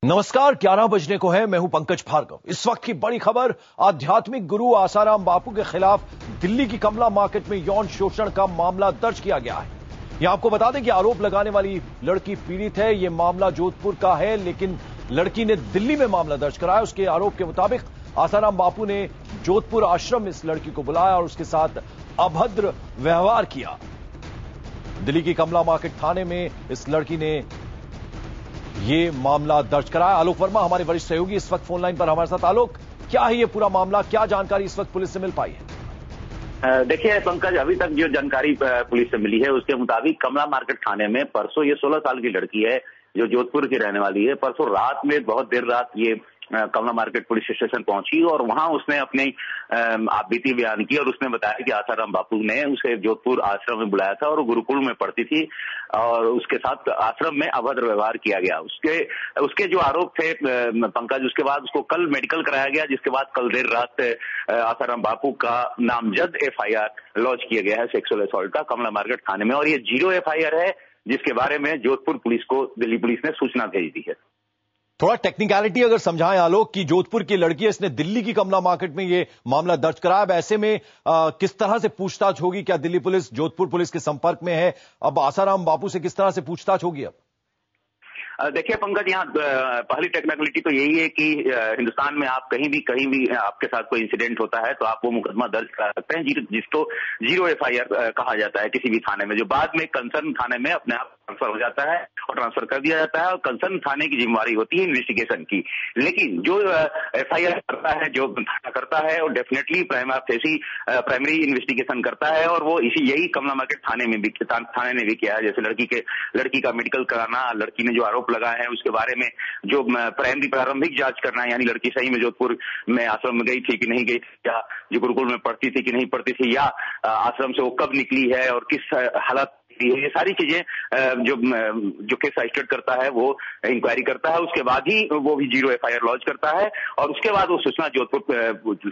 नमस्कार, 11 बजने को है। मैं हूं पंकज भार्गव। इस वक्त की बड़ी खबर, आध्यात्मिक गुरु आसाराम बापू के खिलाफ दिल्ली की कमला मार्केट में यौन शोषण का मामला दर्ज किया गया है। यहां आपको बता दें कि आरोप लगाने वाली लड़की पीड़ित है। यह मामला जोधपुर का है, लेकिन लड़की ने दिल्ली में मामला दर्ज कराया। उसके आरोप के मुताबिक आसाराम बापू ने जोधपुर आश्रम में इस लड़की को बुलाया और उसके साथ अभद्र व्यवहार किया। दिल्ली की कमला मार्केट थाने में इस लड़की ने ये मामला दर्ज कराया। आलोक वर्मा हमारे वरिष्ठ सहयोगी इस वक्त फोन लाइन पर हमारे साथ। आलोक, क्या है ये पूरा मामला, क्या जानकारी इस वक्त पुलिस से मिल पाई है? देखिए पंकज, अभी तक जो जानकारी पुलिस से मिली है उसके मुताबिक कमला मार्केट थाने में परसों ये 16 साल की लड़की है जो जोधपुर की रहने वाली है। परसों रात में बहुत देर रात ये कमला मार्केट पुलिस स्टेशन पहुंची और वहां उसने अपनी बीती बयान की और उसने बताया कि आसाराम बापू ने उसे जोधपुर आश्रम में बुलाया था और वो गुरुकुल में पढ़ती थी और उसके साथ आश्रम में अभद्र व्यवहार किया गया। उसके जो आरोप थे पंकज, उसके बाद उसको कल मेडिकल कराया गया, जिसके बाद कल देर रात आसाराम बापू का नामजद FIR लॉन्च किया गया है सेक्सुअल असॉल्ट का कमला मार्केट थाने में। और ये 0 FIR है जिसके बारे में जोधपुर पुलिस को दिल्ली पुलिस ने सूचना भेज दी है। थोड़ा टेक्निकलिटी अगर समझाएं आलोक, कि जोधपुर की लड़की है, इसने दिल्ली की कमला मार्केट में ये मामला दर्ज कराया। अब ऐसे में किस तरह से पूछताछ होगी? क्या दिल्ली पुलिस जोधपुर पुलिस के संपर्क में है? अब आसाराम बापू से किस तरह से पूछताछ होगी? अब देखिए पंकज, यहाँ पहली टेक्निकलिटी तो यही है कि हिंदुस्तान में आप कहीं भी आपके साथ कोई इंसिडेंट होता है तो आप वो मुकदमा दर्ज करा सकते हैं, जिसको 0 FIR कहा जाता है किसी भी थाने में, जो बाद में कंसर्न थाने में अपने आप ट्रांसफर हो जाता है और ट्रांसफर कर दिया जाता है और कंसर्न थाने की जिम्मेवारी होती है इन्वेस्टिगेशन की। लेकिन जो FIR करता है, जो थाना करता है, और डेफिनेटली प्राइमरी इन्वेस्टिगेशन करता है और वो यही कमला मार्केट थाने ने भी किया है। जैसे लड़की का मेडिकल कराना, लड़की ने जो आरोप लगाए हैं उसके बारे में जो प्रारंभिक जांच करना है, यानी लड़की सही में जोधपुर में आश्रम में गई थी कि नहीं गई थी, या जो गुरुकुल में पढ़ती थी कि नहीं पढ़ती थी, या आश्रम से वो कब निकली है और किस हालत, ये सारी चीजें जो केस रजिस्टर्ड करता है वो इंक्वायरी करता है। उसके बाद ही वो भी 0 FIR लॉन्च करता है और उसके बाद वो सूचना जोधपुर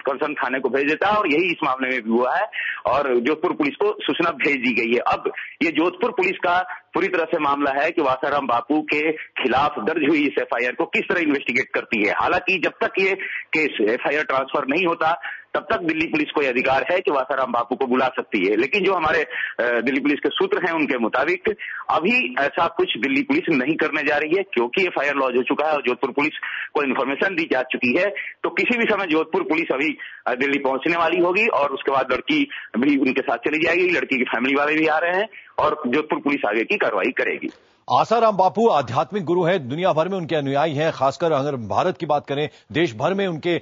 कंसर्न थाने को भेज देता है और यही इस मामले में भी हुआ है और जोधपुर पुलिस को सूचना भेज दी गई है। अब ये जोधपुर पुलिस का पूरी तरह से मामला है कि आसाराम बापू के खिलाफ दर्ज हुई इस FIR को किस तरह इन्वेस्टिगेट करती है। हालांकि जब तक ये केस FIR ट्रांसफर नहीं होता तब तक दिल्ली पुलिस को यह अधिकार है कि वो आसाराम बापू को बुला सकती है। लेकिन जो हमारे दिल्ली पुलिस के सूत्र हैं उनके मुताबिक अभी ऐसा कुछ दिल्ली पुलिस नहीं करने जा रही है, क्योंकि FIR लॉन्च हो चुका है और जोधपुर पुलिस को इन्फॉर्मेशन दी जा चुकी है। तो किसी भी समय जोधपुर पुलिस अभी दिल्ली पहुंचने वाली होगी और उसके बाद लड़की भी उनके साथ चली जाएगी। लड़की की फैमिली वाले भी आ रहे हैं और जोधपुर पुलिस आगे की कार्रवाई करेगी। आसाराम बापू आध्यात्मिक गुरु हैं, दुनिया भर में उनके अनुयायी हैं। खासकर अगर भारत की बात करें, देश भर में उनके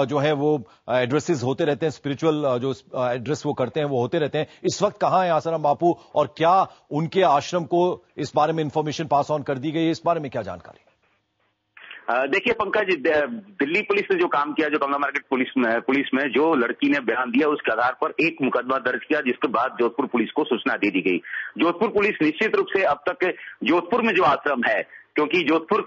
जो है वो एड्रेसेस होते रहते हैं, स्पिरिचुअल जो एड्रेस वो करते हैं वो होते रहते हैं। इस वक्त कहां है आसाराम बापू और क्या उनके आश्रम को इस बारे में इंफॉर्मेशन पास ऑन कर दी गई है? इस बारे में क्या जानकारी? देखिए पंकज, दिल्ली पुलिस ने जो काम किया, जो कमला मार्केट पुलिस में जो लड़की ने बयान दिया उसके आधार पर एक मुकदमा दर्ज किया, जिसके बाद जोधपुर पुलिस को सूचना दे दी गई। जोधपुर पुलिस निश्चित रूप से अब तक जोधपुर में जो आश्रम है, क्योंकि जोधपुर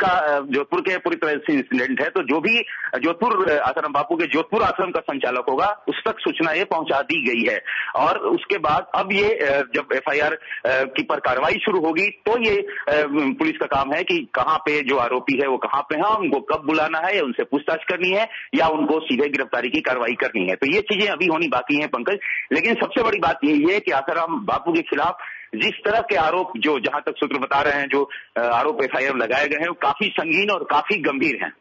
के पूरी तरह से इंसिडेंट है, तो जो भी जोधपुर आसाराम बापू के जोधपुर आश्रम का संचालक होगा उस तक सूचना ये पहुंचा दी गई है। और उसके बाद अब ये जब FIR की पर कार्रवाई शुरू होगी तो ये पुलिस का काम है कि कहां पे जो आरोपी है वो कहां पे है, उनको कब बुलाना है, या उनसे पूछताछ करनी है, या उनको सीधे गिरफ्तारी की कार्रवाई करनी है। तो ये चीजें अभी होनी बाकी है पंकज। लेकिन सबसे बड़ी बात यही है कि आसाराम बापू के खिलाफ जिस तरह के आरोप, जो जहां तक सूत्र बता रहे हैं, जो आरोप FIR लगाए गए हैं वो काफी संगीन और काफी गंभीर हैं।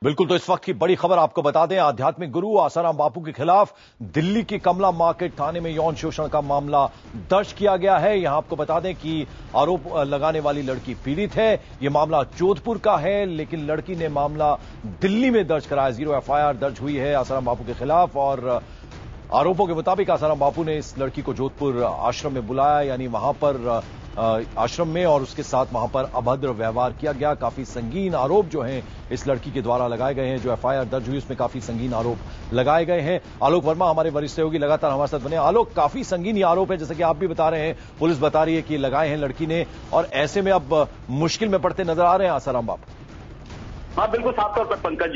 बिल्कुल, तो इस वक्त की बड़ी खबर आपको बता दें, आध्यात्मिक गुरु आसाराम बापू के खिलाफ दिल्ली की कमला मार्केट थाने में यौन शोषण का मामला दर्ज किया गया है। यहां आपको बता दें कि आरोप लगाने वाली लड़की पीड़ित है। यह मामला जोधपुर का है, लेकिन लड़की ने मामला दिल्ली में दर्ज कराया। 0 FIR दर्ज हुई है आसाराम बापू के खिलाफ और आरोपों के मुताबिक आसाराम बापू ने इस लड़की को जोधपुर आश्रम में बुलाया, यानी वहां पर आश्रम में, और उसके साथ वहां पर अभद्र व्यवहार किया गया। काफी संगीन आरोप जो हैं इस लड़की के द्वारा लगाए गए हैं। जो FIR दर्ज हुई उसमें काफी संगीन आरोप लगाए गए हैं। आलोक वर्मा हमारे वरिष्ठ सहयोगी लगातार हमारे साथ बने। आलोक, काफी संगीन ये आरोप है, जैसे कि आप भी बता रहे हैं, पुलिस बता रही है कि लगाए हैं लड़की ने, और ऐसे में अब मुश्किल में पड़ते नजर आ रहे हैं आसाराम बापू। हाँ बिल्कुल, साफ तौर पर पंकज,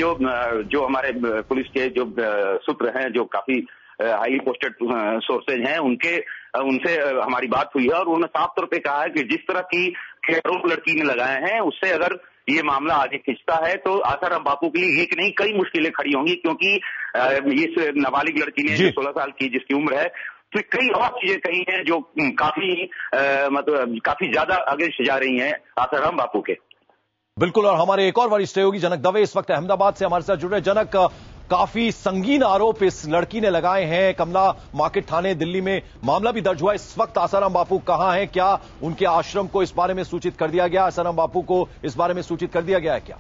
जो हमारे पुलिस के जो सूत्र हैं, जो काफी हाई पोस्टेड सोर्सेज हैं, उनसे हमारी बात हुई है और उन्होंने साफ तौर पे कहा है कि जिस तरह की आरोप लड़की ने लगाए हैं उससे अगर ये मामला आगे खिंचता है तो आसाराम बापू के लिए एक नहीं कई मुश्किलें खड़ी होंगी, क्योंकि इस नाबालिग लड़की ने 16 साल की जिसकी उम्र है, तो कई और चीजें कही हैं जो काफी ज्यादा अगेंस्ट जा रही हैं आसाराम बापू के। बिल्कुल, और हमारे एक और वरिष्ठ सहयोगी जनक दवे इस वक्त अहमदाबाद से हमारे साथ जुड़ रहे। जनक, काफी संगीन आरोप इस लड़की ने लगाए हैं। कमला मार्केट थाने दिल्ली में मामला भी दर्ज हुआ। इस वक्त आसाराम बापू कहां हैं? क्या उनके आश्रम को इस बारे में सूचित कर दिया गया? आसाराम बापू को इस बारे में सूचित कर दिया गया है क्या?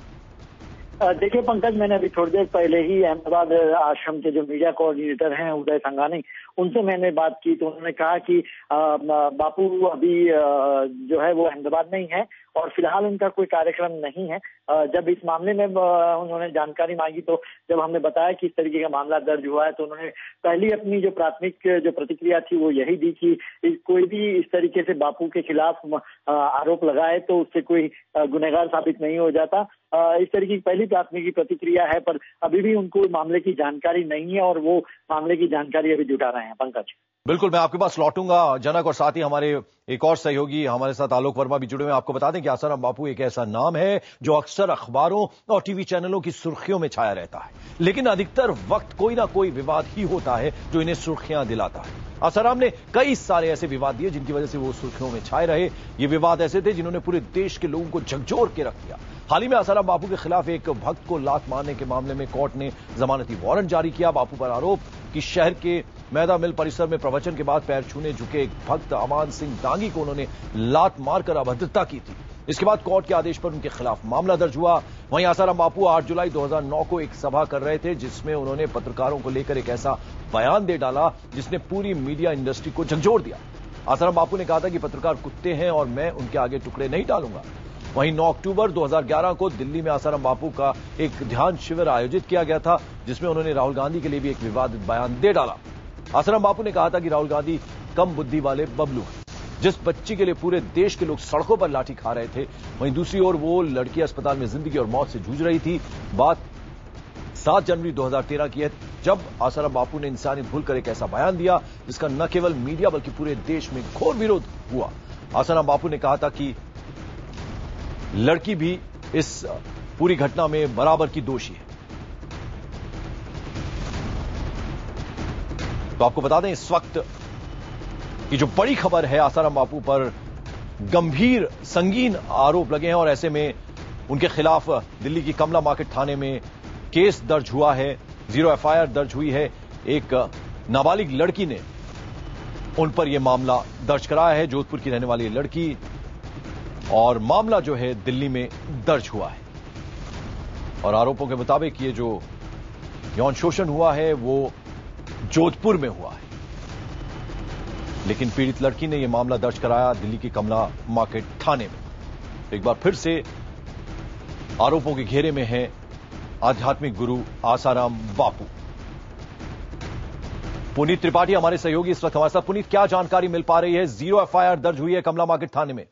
देखिए पंकज, मैंने अभी थोड़ी देर पहले ही अहमदाबाद आश्रम के जो मीडिया कोऑर्डिनेटर हैं उदय संघानी, उनसे मैंने बात की तो उन्होंने कहा कि बापू अभी जो है वो अहमदाबाद में ही है और फिलहाल उनका कोई कार्यक्रम नहीं है। जब इस मामले में उन्होंने जानकारी मांगी तो जब हमने बताया कि इस तरीके का मामला दर्ज हुआ है तो उन्होंने पहली अपनी जो प्राथमिक जो प्रतिक्रिया थी वो यही दी कि कोई भी इस तरीके से बापू के खिलाफ आरोप लगाए तो उससे कोई गुनहगार साबित नहीं हो जाता। इस तरीके की पहली प्राथमिक प्रतिक्रिया है, पर अभी भी उनको मामले की जानकारी नहीं है और वो मामले की जानकारी अभी जुटा रहे हैं। पंकज, बिल्कुल, मैं आपके पास लौटूंगा जनक, और साथ ही हमारे एक और सहयोगी हमारे साथ आलोक वर्मा भी जुड़े हुए हैं। आपको बता दें कि आसाराम बापू एक ऐसा नाम है जो अक्सर अखबारों और टीवी चैनलों की सुर्खियों में छाया रहता है, लेकिन अधिकतर वक्त कोई ना कोई विवाद ही होता है जो इन्हें सुर्खियां दिलाता है। आसाराम ने कई सारे ऐसे विवाद दिए जिनकी वजह से वो सुर्खियों में छाए रहे। ये विवाद ऐसे थे जिन्होंने पूरे देश के लोगों को झकझोर के रख दिया। हाल ही में आसाराम बापू के खिलाफ एक भक्त को लात मारने के मामले में कोर्ट ने जमानती वारंट जारी किया। बापू पर आरोप कि शहर के मैदा मिल परिसर में प्रवचन के बाद पैर छूने झुके एक भक्त अमान सिंह दांगी को उन्होंने लात मारकर अभद्रता की थी। इसके बाद कोर्ट के आदेश पर उनके खिलाफ मामला दर्ज हुआ। वहीं आसाराम बापू 8 जुलाई 2009 को एक सभा कर रहे थे जिसमें उन्होंने पत्रकारों को लेकर एक ऐसा बयान दे डाला जिसने पूरी मीडिया इंडस्ट्री को झकझोर दिया। आसाराम बापू ने कहा था कि पत्रकार कुत्ते हैं और मैं उनके आगे टुकड़े नहीं डालूंगा। वहीं 9 अक्टूबर 2011 को दिल्ली में आसाराम बापू का एक ध्यान शिविर आयोजित किया गया था जिसमें उन्होंने राहुल गांधी के लिए भी एक विवादित बयान दे डाला। आसाराम बापू ने कहा था कि राहुल गांधी कम बुद्धि वाले बबलू हैं। जिस बच्ची के लिए पूरे देश के लोग सड़कों पर लाठी खा रहे थे, वहीं दूसरी ओर वो लड़की अस्पताल में जिंदगी और मौत से जूझ रही थी। बात 7 जनवरी 2013 की है जब आसाराम बापू ने इंसानी भूल कर एक ऐसा बयान दिया जिसका न केवल मीडिया बल्कि पूरे देश में घोर विरोध हुआ। आसाराम बापू ने कहा था कि लड़की भी इस पूरी घटना में बराबर की दोषी है। तो आपको बता दें इस वक्त की जो बड़ी खबर है, आसाराम बापू पर गंभीर संगीन आरोप लगे हैं और ऐसे में उनके खिलाफ दिल्ली की कमला मार्केट थाने में केस दर्ज हुआ है। 0 एफआईआर दर्ज हुई है। एक नाबालिग लड़की ने उन पर यह मामला दर्ज कराया है, जोधपुर की रहने वाली लड़की, और मामला जो है दिल्ली में दर्ज हुआ है। और आरोपों के मुताबिक ये जो यौन शोषण हुआ है वो जोधपुर में हुआ है, लेकिन पीड़ित लड़की ने यह मामला दर्ज कराया दिल्ली की कमला मार्केट थाने में। तो एक बार फिर से आरोपों के घेरे में है आध्यात्मिक गुरु आसाराम बापू। पुनीत त्रिपाठी हमारे सहयोगी इस वक्त हमारे साथ। पुनीत, क्या जानकारी मिल पा रही है? 0 एफआईआर दर्ज हुई है कमला मार्केट थाने में।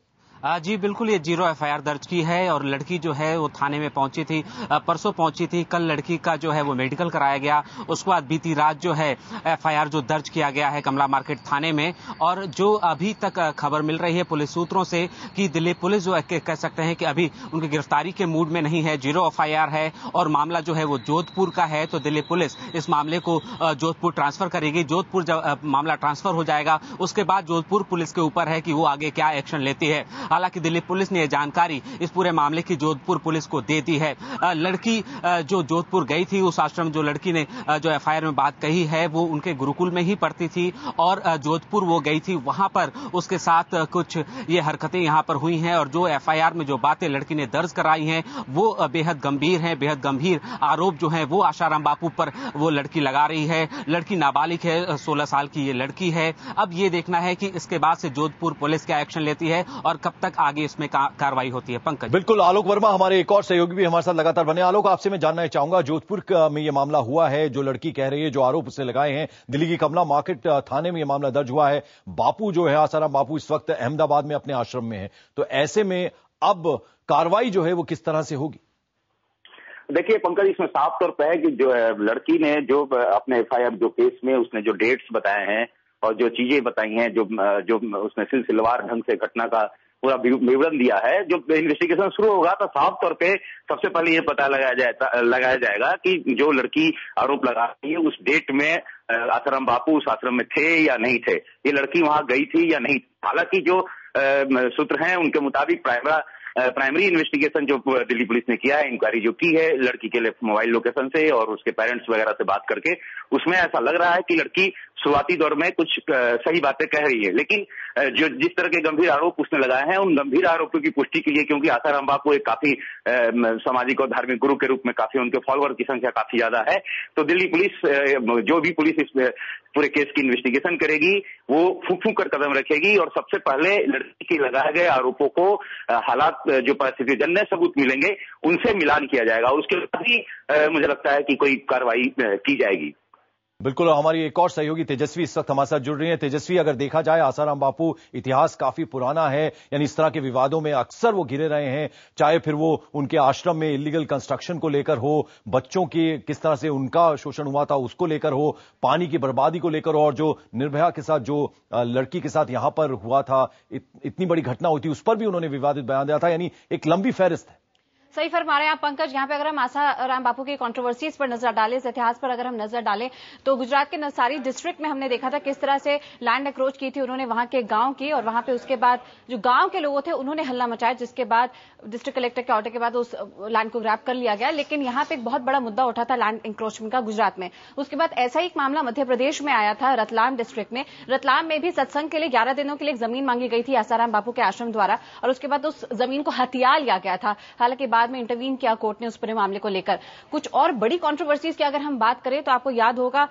जी बिल्कुल, ये 0 एफआईआर दर्ज की है और लड़की जो है वो थाने में पहुंची थी, परसों पहुंची थी। कल लड़की का जो है वो मेडिकल कराया गया। उसके बाद बीती रात जो है एफआईआर जो दर्ज किया गया है कमला मार्केट थाने में। और जो अभी तक खबर मिल रही है पुलिस सूत्रों से कि दिल्ली पुलिस जो कह सकते हैं कि अभी उनकी गिरफ्तारी के मूड में नहीं है। 0 एफआईआर है और मामला जो है वो जोधपुर का है, तो दिल्ली पुलिस इस मामले को जोधपुर ट्रांसफर करेगी। जोधपुर जब मामला ट्रांसफर हो जाएगा उसके बाद जोधपुर पुलिस के ऊपर है कि वो आगे क्या एक्शन लेती है। हालांकि दिल्ली पुलिस ने यह जानकारी इस पूरे मामले की जोधपुर पुलिस को दे दी है। लड़की जो जोधपुर गई थी, उस आश्रम जो लड़की ने जो एफआईआर में बात कही है वो उनके गुरुकुल में ही पढ़ती थी और जोधपुर वो गई थी। वहां पर उसके साथ कुछ ये हरकतें यहां पर हुई हैं और जो एफआईआर में जो बातें लड़की ने दर्ज कराई हैं वो बेहद गंभीर हैं। बेहद गंभीर आरोप जो है वो आसाराम बापू पर वो लड़की लगा रही है। लड़की नाबालिग है, 16 साल की ये लड़की है। अब ये देखना है कि इसके बाद से जोधपुर पुलिस क्या एक्शन लेती है और कब तक आगे इसमें कार्रवाई होती है। पंकज, बिल्कुल, आलोक वर्मा हमारे एक और सहयोगी भी हमारे साथ लगातार बने। आलोक, आपसे मैं जानना चाहूंगा, जोधपुर में यह मामला हुआ है, जो लड़की कह रही है, जो आरोप उसने लगाए हैं, दिल्ली की कमला मार्केट थाने में यह मामला दर्ज हुआ है। बापू जो है आसाराम बापू इस वक्त अहमदाबाद में अपने आश्रम में है, तो ऐसे में अब कार्रवाई जो है वो किस तरह से होगी? देखिए पंकज, इसमें साफ तौर पर है कि जो लड़की ने जो अपने एफआईआर जो केस में उसने जो डेट्स बताए हैं और जो चीजें बताई हैं, जो उसने सिलसिलेवार ढंग से घटना का पूरा विवरण दिया है। जो इन्वेस्टिगेशन शुरू होगा तो साफ तौर पे सबसे पहले ये पता लगाया जाएगा कि जो लड़की आरोप लगा रही है उस डेट में आसाराम बापू उस आश्रम में थे या नहीं थे, ये लड़की वहां गई थी या नहीं। हालांकि जो सूत्र हैं उनके मुताबिक प्राइमरी इन्वेस्टिगेशन जो दिल्ली पुलिस ने किया है, इंक्वायरी जो की है लड़की के मोबाइल लोकेशन से और उसके पेरेंट्स वगैरह से बात करके, उसमें ऐसा लग रहा है कि लड़की शुरुआती दौर में कुछ सही बातें कह रही है, लेकिन जो जिस तरह के गंभीर आरोप उसने लगाए हैं उन गंभीर आरोपों की पुष्टि के लिए, क्योंकि आसाराम बापू एक काफी सामाजिक और धार्मिक गुरु के रूप में काफी उनके फॉलोअर की संख्या काफी ज्यादा है, तो दिल्ली पुलिस जो भी पुलिस इस पूरे केस की इन्वेस्टिगेशन करेगी वो फूंक फूंक कर कदम रखेगी और सबसे पहले लड़की के लगाए गए आरोपों को हालात जो परिस्थितिजन्य सबूत मिलेंगे उनसे मिलान किया जाएगा और उसके बाद ही मुझे लगता है कि कोई कार्रवाई की जाएगी। बिल्कुल, हमारी एक और सहयोगी तेजस्वी इस वक्त हमारे साथ जुड़ रही हैं। तेजस्वी, अगर देखा जाए आसाराम बापू इतिहास काफी पुराना है, यानी इस तरह के विवादों में अक्सर वो घिरे रहे हैं, चाहे फिर वो उनके आश्रम में इलीगल कंस्ट्रक्शन को लेकर हो, बच्चों की किस तरह से उनका शोषण हुआ था उसको लेकर हो, पानी की बर्बादी को लेकर हो, और जो निर्भया के साथ जो लड़की के साथ यहां पर हुआ था, इतनी बड़ी घटना हुई थी, उस पर भी उन्होंने विवादित बयान दिया था, यानी एक लंबी फहरिस्त है। सही फरमा रहे हैं आप पंकज। यहाँ पे अगर हम आसाराम बापू की कंट्रोवर्सीज पर नजर डालें, इस इतिहास पर अगर हम नजर डालें, तो गुजरात के नवसारी डिस्ट्रिक्ट में हमने देखा था किस तरह से लैंड अक्रोच की थी उन्होंने वहां के गांव की, और वहां पे उसके बाद जो गांव के लोगों थे उन्होंने हल्ला मचाया, जिसके बाद डिस्ट्रिक्ट कलेक्टर के ऑर्डर के बाद उस लैंड को ग्रैब कर लिया गया। लेकिन यहाँ पे एक बहुत बड़ा मुद्दा उठा था लैंड इंक्रोचमेंट का गुजरात में। उसके बाद ऐसा ही एक मामला मध्य प्रदेश में आया था, रतलाम डिस्ट्रिक्ट में। रतलाम में भी सत्संग के लिए 11 दिनों के लिए एक जमीन मांगी गई थी आसाराम बापू के आश्रम द्वारा, और उसके बाद उस जमीन को हथिया लिया गया था। हालांकि बाद में इंटरवीन किया कोर्ट ने उस पूरे मामले को लेकर। कुछ और बड़ी कंट्रोवर्सीज की अगर हम बात करें तो आपको याद होगा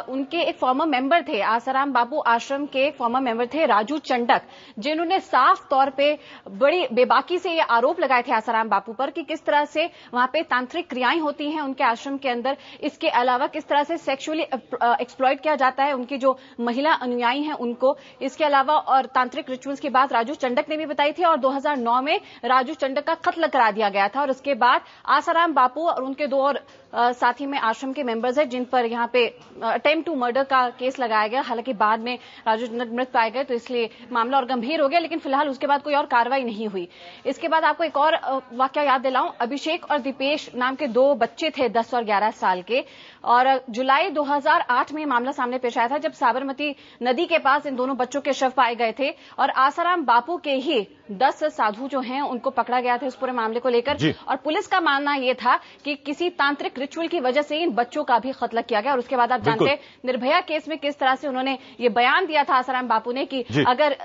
उनके एक फॉर्मर मेंबर थे, आसाराम बापू आश्रम के एक फॉर्मर मेंबर थे राजू चंडक, जिन्होंने साफ तौर पे बड़ी बेबाकी से ये आरोप लगाए थे आसाराम बापू पर कि किस तरह से वहां पे तांत्रिक क्रियाएं होती हैं उनके आश्रम के अंदर, इसके अलावा किस तरह से सेक्सुअली एक्सप्लॉइट किया जाता है उनकी जो महिला अनुयायी हैं उनको। इसके अलावा और तांत्रिक रिचुअल्स की बात राजू चंडक ने भी बताई थी, और 2009 में राजू चंडक का कत्ल करा दिया गया था। और उसके बाद आसाराम बापू और उनके 2 और साथी में आश्रम के मेंबर्स हैं जिन पर यहां पे अटेम्प्ट टू मर्डर का केस लगाया गया। हालांकि बाद में राजू चंडक मृत पाए गए तो इसलिए मामला और गंभीर हो गया, लेकिन फिलहाल उसके बाद कोई और कार्रवाई नहीं हुई। इसके बाद आपको एक और वाकया याद दिलाऊं, अभिषेक और दीपेश नाम के 2 बच्चे थे 10 और 11 साल के, और जुलाई 2008 में मामला सामने पेश आया था जब साबरमती नदी के पास इन दोनों बच्चों के शव पाए गए थे, और आसाराम बापू के ही 10 साधु जो हैं उनको पकड़ा गया था इस पूरे मामले को लेकर। और पुलिस का मानना यह था कि किसी तांत्रिक रिचुअल की वजह से इन बच्चों का भी कत्ल किया गया। और उसके बाद आप जानते हैं निर्भया केस में किस तरह से उन्होंने ये बयान दिया था आसाराम बापू ने कि अगर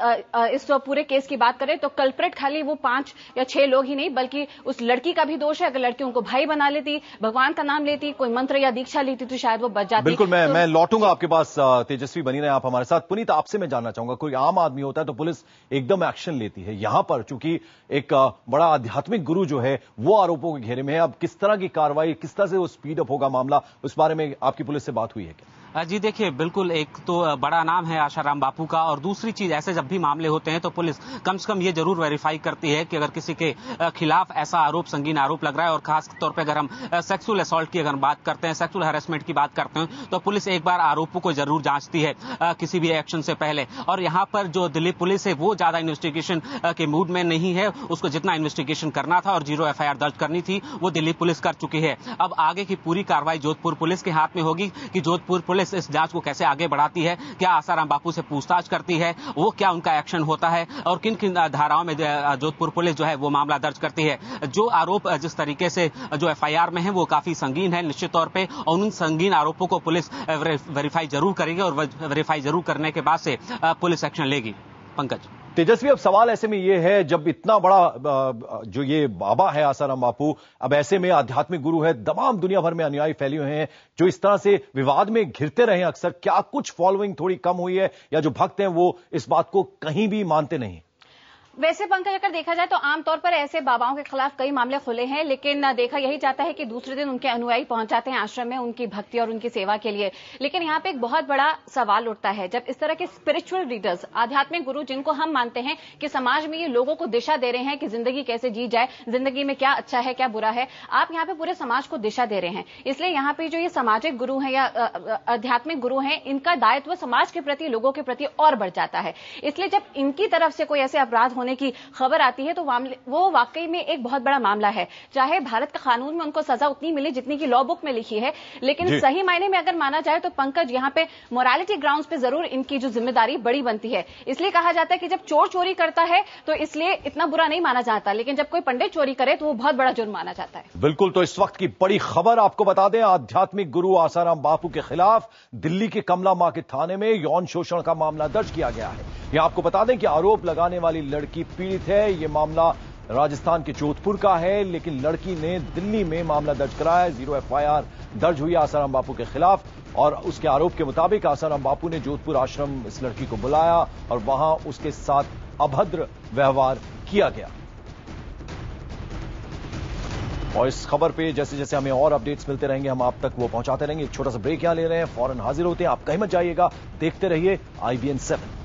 इस पूरे केस की बात करें तो कल्प्रेट खाली वो 5 या 6 लोग ही नहीं बल्कि उस लड़की का भी दोष है। अगर लड़की उनको भाई बना लेती, भगवान का नाम लेती, कोई मंत्र या दीक्षा लेती तो शायद वो बच जाती। बिल्कुल, मैं लौटूंगा आपके पास। तेजस्वी बनी रहे आप हमारे साथ। पुनीत, आपसे मैं जानना चाहूंगा, कोई आम आदमी होता है तो पुलिस एकदम एक्शन लेती है, यहां पर चूंकि एक बड़ा आध्यात्मिक गुरु जो है वो आरोपों के घेरे में है, अब किस तरह की कार्रवाई, किस तरह से वो स्पीड अप होगा मामला, उस बारे में आपकी पुलिस से बात हुई है क्या? जी देखिए, बिल्कुल, एक तो बड़ा नाम है आसाराम बापू का, और दूसरी चीज ऐसे जब भी मामले होते हैं तो पुलिस कम से कम ये जरूर वेरीफाई करती है कि अगर किसी के खिलाफ ऐसा आरोप, संगीन आरोप लग रहा है, और खास तौर पे अगर हम सेक्सुअल असॉल्ट की अगर बात करते हैं, सेक्सुअल हैरेसमेंट की बात करते हैं, तो पुलिस एक बार आरोपों को जरूर जांचती है किसी भी एक्शन से पहले। और यहाँ पर जो दिल्ली पुलिस है वो ज्यादा इन्वेस्टिगेशन के मूड में नहीं है। उसको जितना इन्वेस्टिगेशन करना था और 0 FIR दर्ज करनी थी वो दिल्ली पुलिस कर चुकी है। अब आगे की पूरी कार्रवाई जोधपुर पुलिस के हाथ में होगी कि जोधपुर पुलिस इस जांच को कैसे आगे बढ़ाती है, क्या आसाराम बापू से पूछताछ करती है, वो क्या उनका एक्शन होता है, और किन किन धाराओं में जोधपुर पुलिस जो है वो मामला दर्ज करती है। जो आरोप जिस तरीके से जो FIR में है वो काफी संगीन है निश्चित तौर पे, और उन संगीन आरोपों को पुलिस वेरीफाई जरूर करेगी, और वेरीफाई जरूर करने के बाद से पुलिस एक्शन लेगी। पंकज। तेजस्वी, अब सवाल ऐसे में ये है, जब इतना बड़ा जो ये बाबा है आसाराम बापू, अब ऐसे में आध्यात्मिक गुरु है, तमाम दुनिया भर में अनुयायी फैले हुए हैं जो इस तरह से विवाद में घिरते रहे अक्सर, क्या कुछ फॉलोइंग थोड़ी कम हुई है, या जो भक्त हैं वो इस बात को कहीं भी मानते नहीं? वैसे पंकज अगर देखा जाए तो आमतौर पर ऐसे बाबाओं के खिलाफ कई मामले खुले हैं, लेकिन देखा यही जाता है कि दूसरे दिन उनके अनुयायी पहुंच जाते हैं आश्रम में उनकी भक्ति और उनकी सेवा के लिए। लेकिन यहाँ पे एक बहुत बड़ा सवाल उठता है, जब इस तरह के स्पिरिचुअल लीडर्स, आध्यात्मिक गुरु, जिनको हम मानते हैं कि समाज में ये लोगों को दिशा दे रहे हैं कि जिंदगी कैसे जी जाए, जिंदगी में क्या अच्छा है क्या बुरा है, आप यहाँ पे पूरे समाज को दिशा दे रहे हैं। इसलिए यहाँ पे जो ये सामाजिक गुरु हैं या आध्यात्मिक गुरु हैं, इनका दायित्व समाज के प्रति, लोगों के प्रति और बढ़ जाता है। इसलिए जब इनकी तरफ से कोई ऐसे अपराध होने की खबर आती है तो वो वाकई में एक बहुत बड़ा मामला है। चाहे भारत का कानून में उनको सजा उतनी मिले जितनी की लॉ बुक में लिखी है, लेकिन सही मायने में अगर माना जाए तो पंकज यहाँ पे मोरालिटी ग्राउंड्स पे जरूर इनकी जो जिम्मेदारी बड़ी बनती है। इसलिए कहा जाता है कि जब चोर चोरी करता है तो इसलिए इतना बुरा नहीं माना जाता, लेकिन जब कोई पंडित चोरी करे तो वो बहुत बड़ा जुर्म माना जाता है। बिल्कुल, तो इस वक्त की बड़ी खबर आपको बता दें, आध्यात्मिक गुरु आसाराम बापू के खिलाफ दिल्ली के कमला मार्केट थाने में यौन शोषण का मामला दर्ज किया गया है। यह आपको बता दें कि आरोप लगाने वाली लड़की पीड़ित है। यह मामला राजस्थान के जोधपुर का है, लेकिन लड़की ने दिल्ली में मामला दर्ज कराया है। 0 FIR दर्ज हुई आसाराम बापू के खिलाफ और उसके आरोप के मुताबिक आसाराम बापू ने जोधपुर आश्रम इस लड़की को बुलाया और वहां उसके साथ अभद्र व्यवहार किया गया। और इस खबर पे जैसे जैसे हमें और अपडेट्स मिलते रहेंगे हम आप तक वो पहुंचाते रहेंगे। एक छोटा सा ब्रेक यहां ले रहे हैं, फौरन हाजिर होते हैं। आप कहीं मत जाइएगा, देखते रहिए IBN 7।